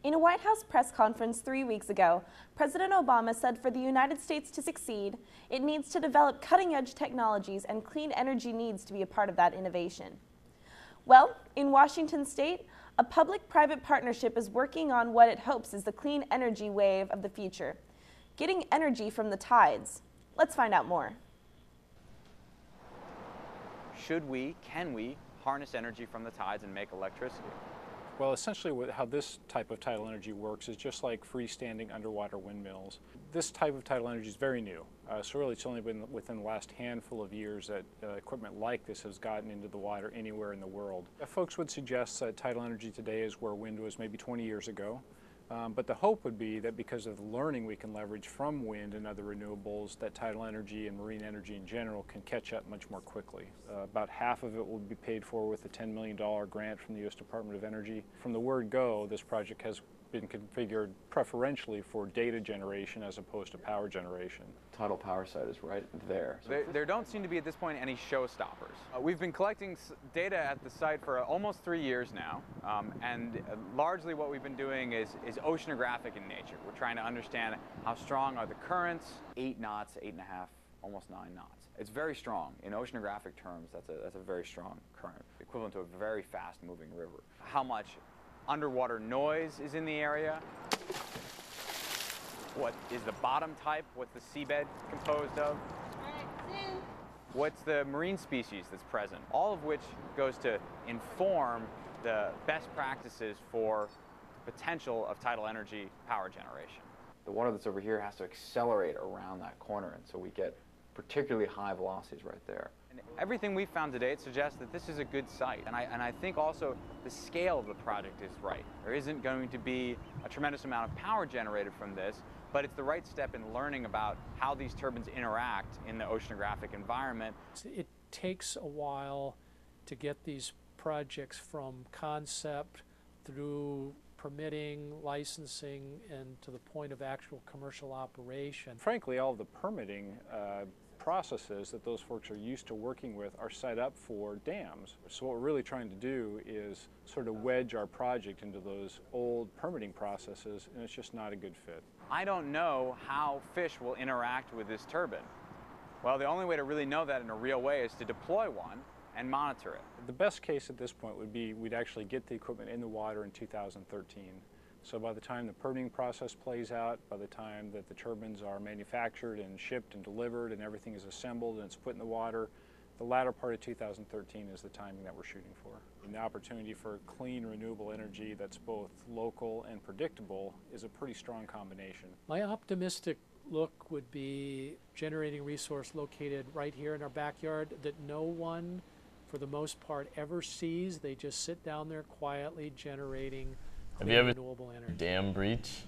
In a White House press conference 3 weeks ago, President Obama said for the United States to succeed, it needs to develop cutting-edge technologies, and clean energy needs to be a part of that innovation. Well, in Washington state, a public-private partnership is working on what it hopes is the clean energy wave of the future, getting energy from the tides. Let's find out more. Can we harness energy from the tides and make electricity? Well, essentially how this type of tidal energy works is just like freestanding underwater windmills. This type of tidal energy is very new, so really it's only been within the last handful of years that equipment like this has gotten into the water anywhere in the world. Folks would suggest that tidal energy today is where wind was maybe 20 years ago. But the hope would be that because of the learning we can leverage from wind and other renewables, that tidal energy and marine energy in general can catch up much more quickly. About half of it will be paid for with a $10 million grant from the U.S. Department of Energy. From the word go, this project has been configured preferentially for data generation as opposed to power generation. Tidal power site is right there. There don't seem to be at this point any showstoppers. We've been collecting data at the site for almost 3 years now, and largely what we've been doing is oceanographic in nature. We're trying to understand how strong are the currents. 8 knots, 8.5, almost 9 knots. It's very strong. In oceanographic terms, that's a very strong current, equivalent to a very fast moving river. How much underwater noise is in the area? What is the bottom type? What's the seabed composed of? What's the marine species that's present? All of which goes to inform the best practices for potential of tidal energy power generation. The water that's over here has to accelerate around that corner, and so we get particularly high velocities right there. And everything we've found to date suggests that this is a good site, and I think also the scale of the project is right. There isn't going to be a tremendous amount of power generated from this, but it's the right step in learning about how these turbines interact in the oceanographic environment. It takes a while to get these projects from concept through permitting, licensing, and to the point of actual commercial operation. Frankly, all of the permitting processes that those folks are used to working with are set up for dams. So what we're really trying to do is sort of wedge our project into those old permitting processes, and it's just not a good fit. I don't know how fish will interact with this turbine. Well, the only way to really know that in a real way is to deploy one and monitor it. The best case at this point would be we'd actually get the equipment in the water in 2013. So by the time the permitting process plays out, by the time that the turbines are manufactured and shipped and delivered and everything is assembled and it's put in the water, the latter part of 2013 is the timing that we're shooting for. And the opportunity for clean, renewable energy that's both local and predictable is a pretty strong combination. My optimistic look would be generating resource located right here in our backyard that no one, for the most part, ever sees. They just sit down there quietly generating clean, renewable energy. Dam breach?